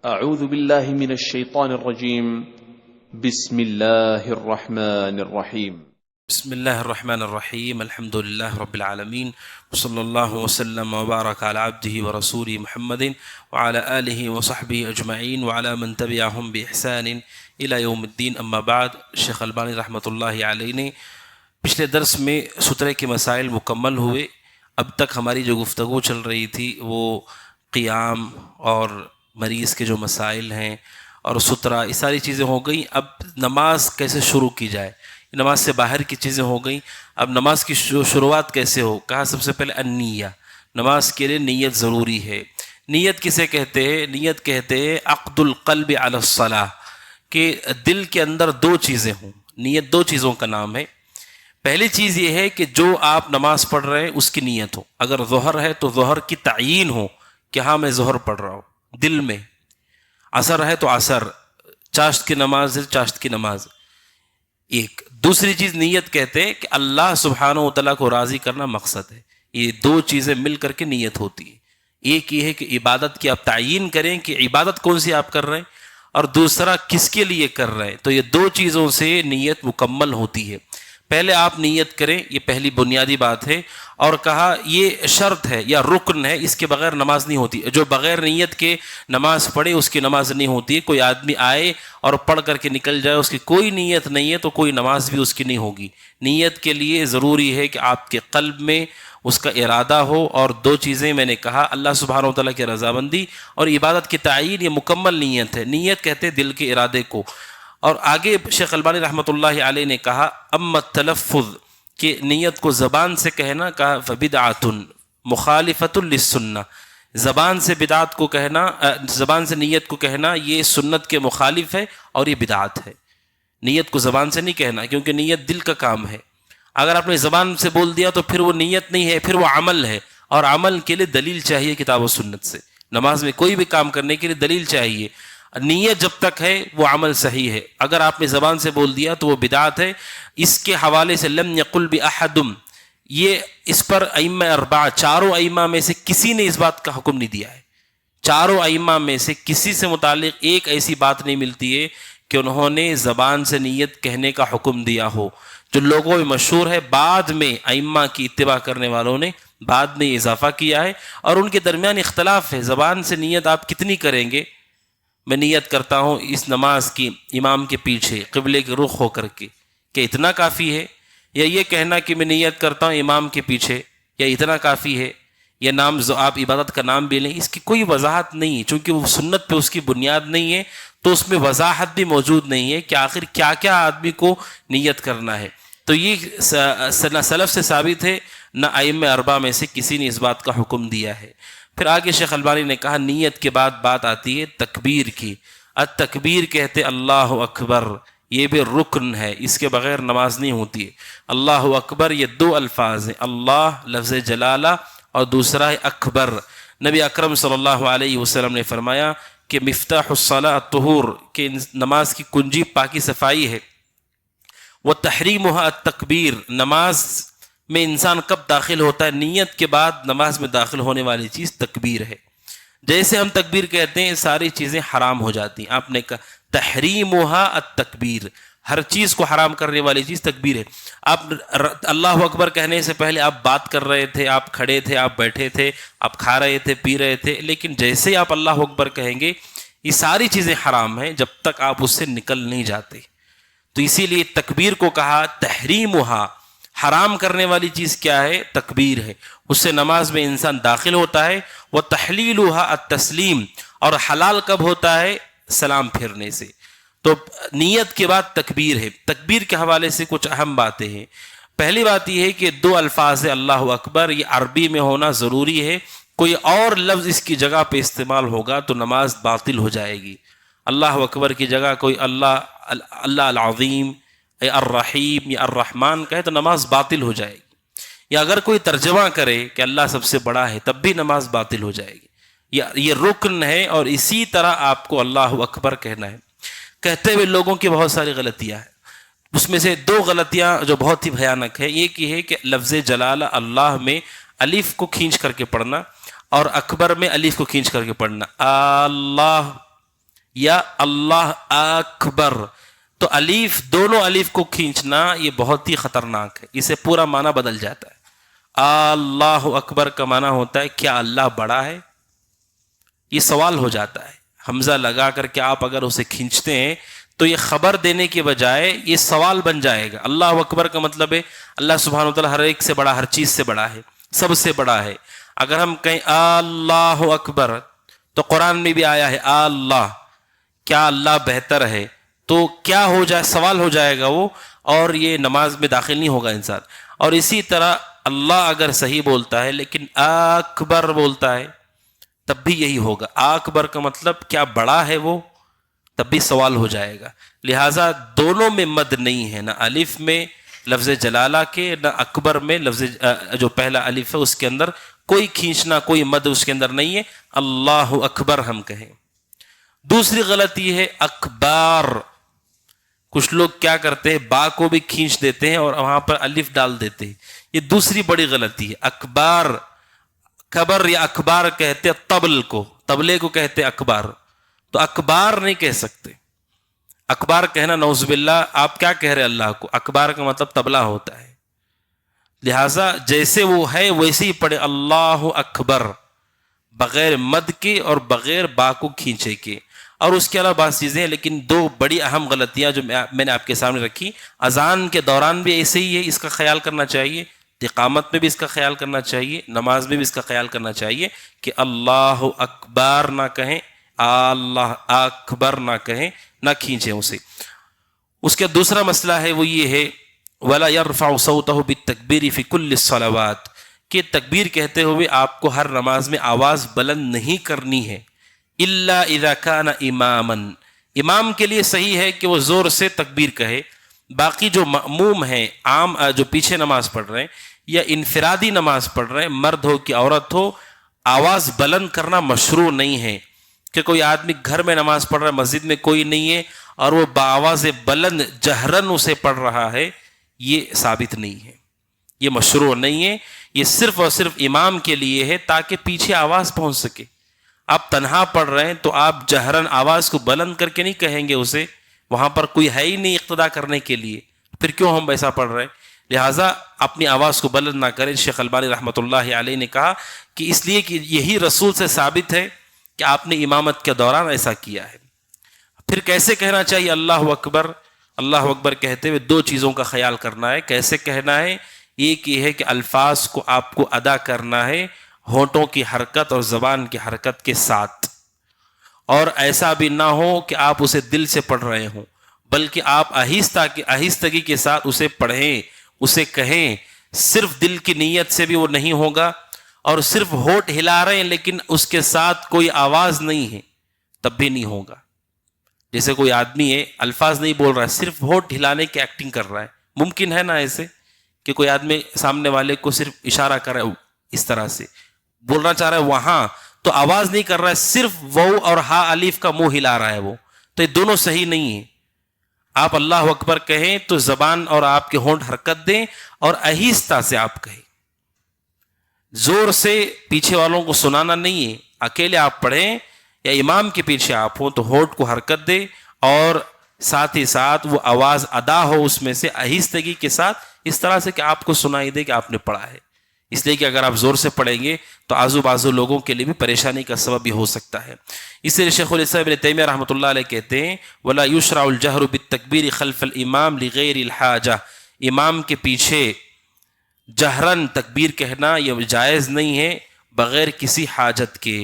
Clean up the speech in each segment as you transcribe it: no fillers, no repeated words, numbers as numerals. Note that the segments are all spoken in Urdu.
أعوذ بالله من الشيطان الرجيم. بسم الله الرحمن الرحيم. بسم اللہ الرحمن الرحیم الحمد للہ رب العالمین وصلی اللہ وسلم وبارک علی عبدہ ورسولہ محمد وعلی آلہ وصحبہ اجمعین وعلی من تبعہم بإحسان الی یوم الدین. اما بعد، شیخ البانی رحمۃ اللہ علیہ نے پچھلے درس میں سترے کے مسائل مکمل ہوئے. اب تک ہماری جو گفتگو چل رہی تھی وہ قیام اور مریض کے جو مسائل ہیں اور سترہ، یہ ساری چیزیں ہو گئیں. اب نماز کیسے شروع کی جائے، نماز سے باہر کی چیزیں ہو گئیں. اب نماز کی شروعات کیسے ہو؟ کہا سب سے پہلے النیہ، نماز کے لیے نیت ضروری ہے. نیت کسے کہتے ہیں؟ نیت کہتے ہیں عقد القلب علی الصلاۃ، کہ دل کے اندر دو چیزیں ہوں. نیت دو چیزوں کا نام ہے. پہلی چیز یہ ہے کہ جو آپ نماز پڑھ رہے ہیں اس کی نیت ہو. اگر ظہر ہے تو ظہر کی تعیین ہو کہ ہاں میں ظہر پڑھ رہا ہوں دل میں. عصر ہے تو عصر، چاشت کی نماز ہے چاشت کی نماز. ایک دوسری چیز نیت کہتے ہیں کہ اللہ سبحانہ و تعالیٰ کو راضی کرنا مقصد ہے. یہ دو چیزیں مل کر کے نیت ہوتی ہے. ایک یہ ہے کہ عبادت کی آپ تعیین کریں کہ عبادت کون سی آپ کر رہے ہیں، اور دوسرا کس کے لیے کر رہے ہیں. تو یہ دو چیزوں سے نیت مکمل ہوتی ہے. پہلے آپ نیت کریں، یہ پہلی بنیادی بات ہے. اور کہا یہ شرط ہے یا رکن ہے، اس کے بغیر نماز نہیں ہوتی. جو بغیر نیت کے نماز پڑھے اس کی نماز نہیں ہوتی. کوئی آدمی آئے اور پڑھ کر کے نکل جائے، اس کی کوئی نیت نہیں ہے تو کوئی نماز بھی اس کی نہیں ہوگی. نیت کے لیے ضروری ہے کہ آپ کے قلب میں اس کا ارادہ ہو. اور دو چیزیں میں نے کہا، اللہ سبحانہ و تعالیٰ کی رضامندی اور عبادت کی تعیین، یہ مکمل نیت ہے. نیت کہتے ہیں دل کے ارادے کو. اور آگے شیخ البانی رحمۃ اللہ علیہ نے کہا اما التلفظ، کہ نیت کو زبان سے کہنا، کہا فبدعۃ مخالفۃ للسنہ. زبان سے بدعت کو کہنا، زبان سے نیت کو کہنا یہ سنت کے مخالف ہے اور یہ بدعت ہے. نیت کو زبان سے نہیں کہنا، کیونکہ نیت دل کا کام ہے. اگر آپ نے زبان سے بول دیا تو پھر وہ نیت نہیں ہے، پھر وہ عمل ہے. اور عمل کے لیے دلیل چاہیے کتاب و سنت سے. نماز میں کوئی بھی کام کرنے کے لیے دلیل چاہیے. نیت جب تک ہے وہ عمل صحیح ہے. اگر آپ نے زبان سے بول دیا تو وہ بدعت ہے. اس کے حوالے سے لم یقل بأحد، یہ اس پر ائمہ اربعہ، چاروں ائمہ میں سے کسی نے اس بات کا حکم نہیں دیا ہے. چاروں ائمہ میں سے کسی سے متعلق ایک ایسی بات نہیں ملتی ہے کہ انہوں نے زبان سے نیت کہنے کا حکم دیا ہو. جو لوگوں میں مشہور ہے، بعد میں ائمہ کی اتباع کرنے والوں نے بعد میں اضافہ کیا ہے، اور ان کے درمیان اختلاف ہے. زبان سے نیت آپ کتنی کریں گے؟ میں نیت کرتا ہوں اس نماز کی امام کے پیچھے قبلے کے رخ ہو کر کے، کہ اتنا کافی ہے؟ یا یہ کہنا کہ میں نیت کرتا ہوں امام کے پیچھے، یا اتنا کافی ہے؟ یا نام آپ عبادت کا نام بھی لیں، اس کی کوئی وضاحت نہیں ہے. چونکہ وہ سنت پہ اس کی بنیاد نہیں ہے تو اس میں وضاحت بھی موجود نہیں ہے کہ آخر کیا کیا آدمی کو نیت کرنا ہے. تو یہ نہ سلف سے ثابت ہے نہ ائمہ اربعہ میں سے کسی نے اس بات کا حکم دیا ہے. پھر آگے شیخ البانی نے کہا نیت کے بعد بات آتی ہے تکبیر کی. التکبیر کہتے اللہ اکبر، یہ بھی رکن ہے، اس کے بغیر نماز نہیں ہوتی ہے. اللہ اکبر یہ دو الفاظ ہیں، اللہ لفظ جلالہ اور دوسرا ہے اکبر. نبی اکرم صلی اللہ علیہ وسلم نے فرمایا کہ مفتاح الصلاۃ الطہور، کہ نماز کی کنجی پاکی صفائی ہے. وتحریمها التکبیر، نماز میں انسان کب داخل ہوتا ہے؟ نیت کے بعد نماز میں داخل ہونے والی چیز تکبیر ہے. جیسے ہم تکبیر کہتے ہیں ساری چیزیں حرام ہو جاتی ہیں. آپ نے کہا تحریمها التکبیر، ہر چیز کو حرام کرنے والی چیز تکبیر ہے. آپ اللہ اکبر کہنے سے پہلے آپ بات کر رہے تھے، آپ کھڑے تھے، آپ بیٹھے تھے، آپ کھا رہے تھے، پی رہے تھے، لیکن جیسے ہی آپ اللہ اکبر کہیں گے یہ ساری چیزیں حرام ہیں جب تک آپ اس سے نکل نہیں جاتے. تو اسی لیے تکبیر کو کہا تحریمها، حرام کرنے والی چیز کیا ہے؟ تکبیر ہے. اس سے نماز میں انسان داخل ہوتا ہے. وتحلیلها التسلیم، اور حلال کب ہوتا ہے؟ سلام پھیرنے سے. تو نیت کے بعد تکبیر ہے. تکبیر کے حوالے سے کچھ اہم باتیں ہیں. پہلی بات یہ ہے کہ دو الفاظ ہے اللہ اکبر، یہ عربی میں ہونا ضروری ہے. کوئی اور لفظ اس کی جگہ پہ استعمال ہوگا تو نماز باطل ہو جائے گی. اللہ اکبر کی جگہ کوئی اللہ العظیم یا الرحیم یا الرحمن کہے تو نماز باطل ہو جائے گی. یا اگر کوئی ترجمہ کرے کہ اللہ سب سے بڑا ہے تب بھی نماز باطل ہو جائے گی. یہ رکن ہے، اور اسی طرح آپ کو اللہ اکبر کہنا ہے. کہتے ہوئے لوگوں کی بہت ساری غلطیاں ہیں. اس میں سے دو غلطیاں جو بہت ہی بھیانک ہے. ایک یہ ہے کہ لفظ جلالہ اللہ میں الف کو کھینچ کر کے پڑھنا، اور اکبر میں الف کو کھینچ کر کے پڑھنا. اللہ یا اللہ اکبر. تو الف، دونوں الف کو کھینچنا یہ بہت ہی خطرناک ہے، اسے پورا معنی بدل جاتا ہے. اللہ اکبر کا معنی ہوتا ہے کیا اللہ بڑا ہے؟ یہ سوال ہو جاتا ہے. حمزہ لگا کر کے آپ اگر اسے کھینچتے ہیں تو یہ خبر دینے کے بجائے یہ سوال بن جائے گا. اللہ اکبر کا مطلب ہے اللہ سبحانہ وتعالی ہر ایک سے بڑا، ہر چیز سے بڑا ہے، سب سے بڑا ہے. اگر ہم کہیں اللہ اکبر تو قرآن میں بھی آیا ہے اللہ، کیا اللہ بہتر ہے؟ تو کیا ہو جائے، سوال ہو جائے گا وہ، اور یہ نماز میں داخل نہیں ہوگا انسان. اور اسی طرح اللہ اگر صحیح بولتا ہے لیکن اکبر بولتا ہے تب بھی یہی ہوگا. اکبر کا مطلب کیا بڑا ہے وہ، تب بھی سوال ہو جائے گا. لہٰذا دونوں میں مد نہیں ہے، نہ الف میں لفظ جلالہ کے، نہ اکبر میں لفظ جو پہلا الف ہے اس کے اندر کوئی کھینچنا، کوئی مد اس کے اندر نہیں ہے. اللہ اکبر ہم کہیں. دوسری غلطی ہے اکبار. کچھ لوگ کیا کرتے ہیں، با کو بھی کھینچ دیتے ہیں اور وہاں پر الف ڈال دیتے ہیں. یہ دوسری بڑی غلطی ہے. اکبار، کبر یا اکبار کہتے ہیں طبل کو، طبلے کو کہتے ہیں اکبار. تو اکبار نہیں کہہ سکتے. اکبار کہنا نعوذ باللہ، آپ کیا کہہ رہے اللہ کو؟ اکبار کا مطلب تبلا ہوتا ہے. لہٰذا جیسے وہ ہے ویسے ہی پڑھے اللہ اکبر، بغیر مد کے اور بغیر با کو کھینچے کے. اور اس کے علاوہ بعض چیزیں ہیں، لیکن دو بڑی اہم غلطیاں جو میں نے آپ کے سامنے رکھی. اذان کے دوران بھی ایسے ہی ہے، اس کا خیال کرنا چاہیے. اقامت میں بھی اس کا خیال کرنا چاہیے، نماز میں بھی اس کا خیال کرنا چاہیے کہ اللہ اکبر نہ کہیں، اللہ اکبر نہ کہیں، نہ کھینچیں اسے. اس کا دوسرا مسئلہ ہے وہ یہ ہے وَلَا يَرْفَعُ صَوْتَهُ بِالتَّكْبِيرِ فِي كُلِّ الصَّلَوَاتِ، کہ تکبیر کہتے ہوئے آپ کو ہر نماز میں آواز بلند نہیں کرنی ہے. إِلَّا إِذَا كَانَ إِمَامًا، امام کے لیے صحیح ہے کہ وہ زور سے تکبیر کہے. باقی جو مأموم ہیں، عام جو پیچھے نماز پڑھ رہے ہیں یا انفرادی نماز پڑھ رہے ہیں، مرد ہو کہ عورت ہو، آواز بلند کرنا مشروع نہیں ہے. کہ کوئی آدمی گھر میں نماز پڑھ رہا ہے، مسجد میں کوئی نہیں ہے اور وہ بآواز بلند جہرن اسے پڑھ رہا ہے، یہ ثابت نہیں ہے، یہ مشروع نہیں ہے. یہ صرف اور صرف امام کے لیے ہے تاکہ پیچھے آواز پہنچ سکے. آپ تنہا پڑھ رہے ہیں تو آپ جہرن آواز کو بلند کر کے نہیں کہیں گے اسے، وہاں پر کوئی ہے ہی نہیں اقتدا کرنے کے لیے، پھر کیوں ہم ایسا پڑھ رہے ہیں؟ لہٰذا اپنی آواز کو بلند نہ کریں. شیخ البانی رحمۃ اللہ علیہ نے کہا کہ اس لیے کہ یہی رسول سے ثابت ہے کہ آپ نے امامت کے دوران ایسا کیا ہے. پھر کیسے کہنا چاہیے اللہ اکبر؟ اللہ اکبر کہتے ہوئے دو چیزوں کا خیال کرنا ہے. کیسے کہنا ہے؟ ایک یہ ہے کہ الفاظ کو آپ کو ادا کرنا ہے ہونٹوں کی حرکت اور زبان کی حرکت کے ساتھ، اور ایسا بھی نہ ہو کہ آپ اسے دل سے پڑھ رہے ہوں، بلکہ آپ آہستگی کے ساتھ اسے پڑھیں، اسے کہیں. صرف دل کی نیت سے بھی وہ نہیں ہوگا، اور صرف ہونٹ ہلا رہے ہیں لیکن اس کے ساتھ کوئی آواز نہیں ہے تب بھی نہیں ہوگا. جیسے کوئی آدمی ہے الفاظ نہیں بول رہا ہے، صرف ہونٹ ہلانے کی ایکٹنگ کر رہا ہے. ممکن ہے نا ایسے کہ کوئی آدمی سامنے والے کو صرف اشارہ کر رہا ہے، اس طرح سے بولنا چاہ رہا ہے وہاں، تو آواز نہیں کر رہا ہے، صرف واو اور ہا الف کا منہ ہلا رہا ہے وہ. تو یہ دونوں صحیح نہیں ہیں. آپ اللہ اکبر کہیں تو زبان اور آپ کے ہونٹ حرکت دیں اور آہستہ سے آپ کہیں. زور سے پیچھے والوں کو سنانا نہیں ہے. اکیلے آپ پڑھیں یا امام کے پیچھے آپ ہوں تو ہونٹ کو حرکت دے اور ساتھ ہی ساتھ وہ آواز ادا ہو اس میں سے آہستگی کے ساتھ، اس طرح سے کہ آپ کو سنائی دے کہ آپ نے پڑھا ہے. اس لیے کہ اگر آپ زور سے پڑھیں گے تو آزو بازو لوگوں کے لیے بھی پریشانی کا سبب بھی ہو سکتا ہے. اس لیے شیخ الاسلام ابن تیمیہ رحمۃ اللہ علیہ کہتے ہیں وَلَا يُشْرَعُ الْجَهْرُ بِالتَّكْبِيرِ خَلْفَ الْإِمَامِ لِغَيْرِ الْحَاجَةِ، امام کے پیچھے جہرن تکبیر کہنا یہ جائز نہیں ہے بغیر کسی حاجت کے.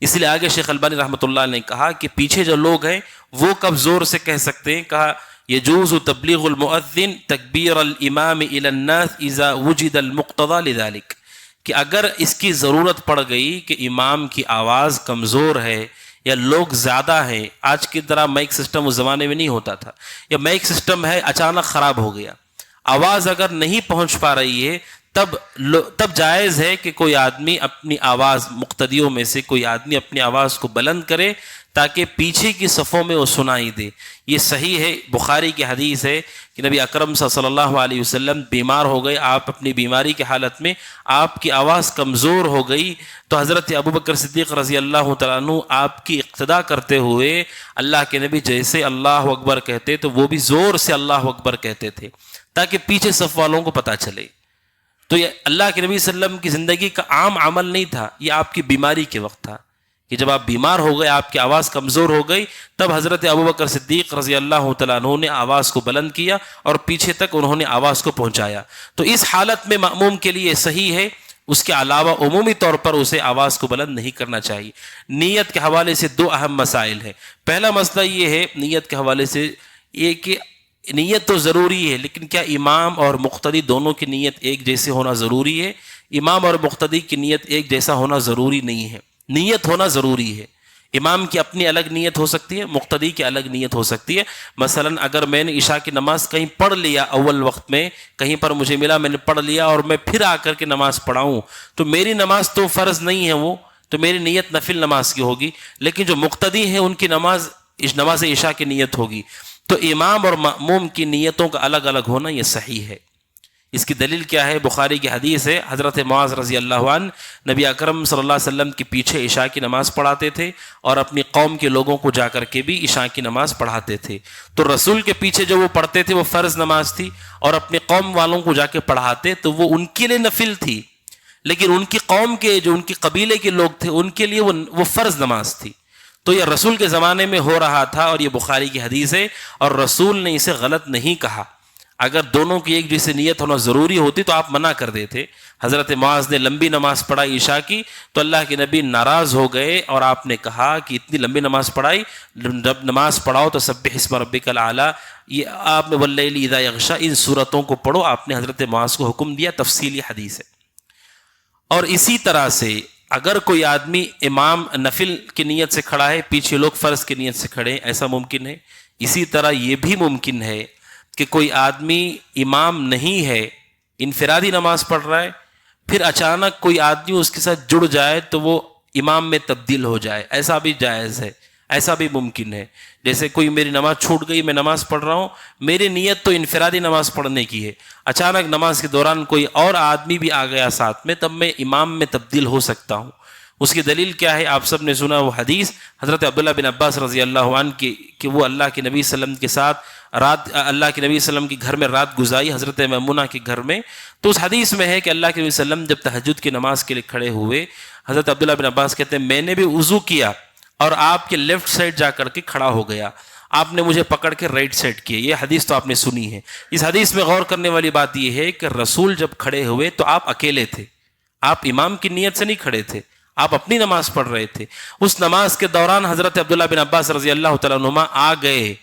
اس لیے آگے شیخ البانی رحمۃ اللہ نے کہا کہ پیچھے جو لوگ ہیں وہ کب زور سے کہہ سکتے ہیں؟ کہا یجوز تبلیغ المؤذن تکبیر الامام الى الناس اذا وجد المقتضى لذلك، کہ اگر اس کی ضرورت پڑ گئی کہ امام کی آواز کمزور ہے یا لوگ زیادہ ہیں، آج کی طرح مائک سسٹم اس زمانے میں نہیں ہوتا تھا، یا مائک سسٹم ہے اچانک خراب ہو گیا، آواز اگر نہیں پہنچ پا رہی ہے تب جائز ہے کہ کوئی آدمی اپنی آواز، مقتدیوں میں سے کوئی آدمی اپنی آواز کو بلند کرے تاکہ پیچھے کی صفوں میں وہ سنائی دے۔ یہ صحیح ہے، بخاری کی حدیث ہے کہ نبی اکرم صلی اللہ علیہ وسلم بیمار ہو گئے، آپ اپنی بیماری کی حالت میں آپ کی آواز کمزور ہو گئی، تو حضرت ابوبکر صدیق رضی اللہ تعالیٰ عنہ آپ کی اقتدا کرتے ہوئے اللہ کے نبی جیسے اللہ اکبر کہتے تو وہ بھی زور سے اللہ اکبر کہتے تھے تاکہ پیچھے صف والوں کو پتہ چلے۔ تو یہ اللہ کے نبی صلی اللہ علیہ وسلم کی زندگی کا عام عمل نہیں تھا، یہ آپ کی بیماری کے وقت تھا کہ جب آپ بیمار ہو گئے، آپ کی آواز کمزور ہو گئی، تب حضرت ابوبکر صدیق رضی اللہ تعالیٰ عنہ نے آواز کو بلند کیا اور پیچھے تک انہوں نے آواز کو پہنچایا۔ تو اس حالت میں مأموم کے لیے صحیح ہے، اس کے علاوہ عمومی طور پر اسے آواز کو بلند نہیں کرنا چاہیے۔ نیت کے حوالے سے دو اہم مسائل ہیں۔ پہلا مسئلہ یہ ہے نیت کے حوالے سے یہ کہ نیت تو ضروری ہے، لیکن کیا امام اور مقتدی دونوں کی نیت ایک جیسے ہونا ضروری ہے؟ امام اور مقتدی کی نیت ایک جیسا ہونا ضروری نہیں ہے۔ نیت ہونا ضروری ہے۔ امام کی اپنی الگ نیت ہو سکتی ہے، مقتدی کی الگ نیت ہو سکتی ہے۔ مثلا اگر میں نے عشاء کی نماز کہیں پڑھ لیا، اول وقت میں کہیں پر مجھے ملا، میں نے پڑھ لیا اور میں پھر آ کر کے نماز پڑھاؤں، تو میری نماز تو فرض نہیں ہے، وہ تو میری نیت نفل نماز کی ہوگی، لیکن جو مقتدی ہیں ان کی نماز عشاء کی نیت ہوگی۔ تو امام اور مأموم کی نیتوں کا الگ الگ ہونا یہ صحیح ہے۔ اس کی دلیل کیا ہے؟ بخاری کی حدیث ہے، حضرت معاذ رضی اللہ عنہ نبی اکرم صلی اللہ علیہ وسلم کے پیچھے عشاء کی نماز پڑھاتے تھے اور اپنی قوم کے لوگوں کو جا کر کے بھی عشاء کی نماز پڑھاتے تھے۔ تو رسول کے پیچھے جو وہ پڑھتے تھے وہ فرض نماز تھی، اور اپنی قوم والوں کو جا کے پڑھاتے تو وہ ان کے لیے نفل تھی، لیکن ان کی قوم کے جو ان کی قبیلے کے لوگ تھے ان کے لیے وہ فرض نماز تھی۔ تو یہ رسول کے زمانے میں ہو رہا تھا، اور یہ بخاری کی حدیث ہے، اور رسول نے اسے غلط نہیں کہا۔ اگر دونوں کی ایک جیسی نیت ہونا ضروری ہوتی تو آپ منع کر دیتے۔ حضرت معاذ نے لمبی نماز پڑھائی عشاء کی تو اللہ کے نبی ناراض ہو گئے، اور آپ نے کہا کہ اتنی لمبی نماز پڑھائی، جب نماز پڑھاؤ تو سبح اسم ربک الاعلی، یہ آپ نے واللیل اذا یغشی، ان صورتوں کو پڑھو، آپ نے حضرت معاذ کو حکم دیا، تفصیلی حدیث ہے۔ اور اسی طرح سے اگر کوئی آدمی امام نفل کی نیت سے کھڑا ہے، پیچھے لوگ فرض کی نیت سے کھڑے ہیں، ایسا ممکن ہے۔ اسی طرح یہ بھی ممکن ہے کہ کوئی آدمی امام نہیں ہے، انفرادی نماز پڑھ رہا ہے، پھر اچانک کوئی آدمی اس کے ساتھ جڑ جائے تو وہ امام میں تبدیل ہو جائے، ایسا بھی جائز ہے، ایسا بھی ممکن ہے۔ جیسے کوئی میری نماز چھوٹ گئی، میں نماز پڑھ رہا ہوں، میری نیت تو انفرادی نماز پڑھنے کی ہے، اچانک نماز کے دوران کوئی اور آدمی بھی آ گیا ساتھ میں، تب میں امام میں تبدیل ہو سکتا ہوں۔ اس کی دلیل کیا ہے؟ آپ سب نے سنا وہ حدیث حضرت عبداللہ بن عباس رضی اللہ عنہ کی کہ وہ اللہ کے نبی صلی اللہ علیہ وسلم کے ساتھ اللہ کے نبی صلی اللہ علیہ وسلم کے گھر میں رات گزاری، حضرت میمونہ کے گھر میں۔ تو اس حدیث میں ہے کہ اللہ کے نبی صلی اللہ علیہ وسلم جب تہجد کی نماز کے لیے کھڑے ہوئے، حضرت عبداللہ بن عباس کہتے ہیں میں نے بھی وضو کیا اور آپ کے لیفٹ سائڈ جا کر کے کھڑا ہو گیا، آپ نے مجھے پکڑ کے رائٹ سائڈ کیا۔ یہ حدیث تو آپ نے سنی ہے۔ اس حدیث میں غور کرنے والی بات یہ ہے کہ رسول جب کھڑے ہوئے تو آپ اکیلے تھے، آپ امام کی نیت سے نہیں کھڑے تھے، آپ اپنی نماز پڑھ رہے تھے۔ اس نماز کے دوران حضرت عبداللہ بن عباس رضی اللہ تعالیٰ عنہما آ گئے،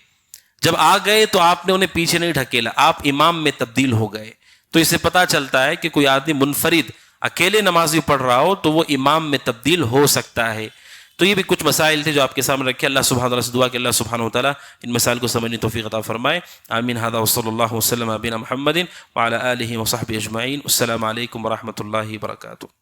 جب آ گئے تو آپ نے انہیں پیچھے نہیں ڈھکیلا، آپ امام میں تبدیل ہو گئے۔ تو اس سے پتہ چلتا ہے کہ کوئی آدمی منفرد اکیلے نماز بھی پڑھ رہا ہو تو وہ امام میں تبدیل ہو سکتا ہے۔ تو یہ بھی کچھ مسائل تھے جو آپ کے سامنے رکھے۔ اللہ سبحانہ وتعالیٰ سے دعا کہ اللہ سبحانہ وتعالیٰ ان مسائل کو سمجھنے توفیق عطا فرمائے۔ آمین۔ ھذا وصلی اللہ وسلم علی نبینا محمد وعلی آلہ وصحبہ اجمعین۔ السلام علیکم ورحمۃ اللہ وبرکاتہ۔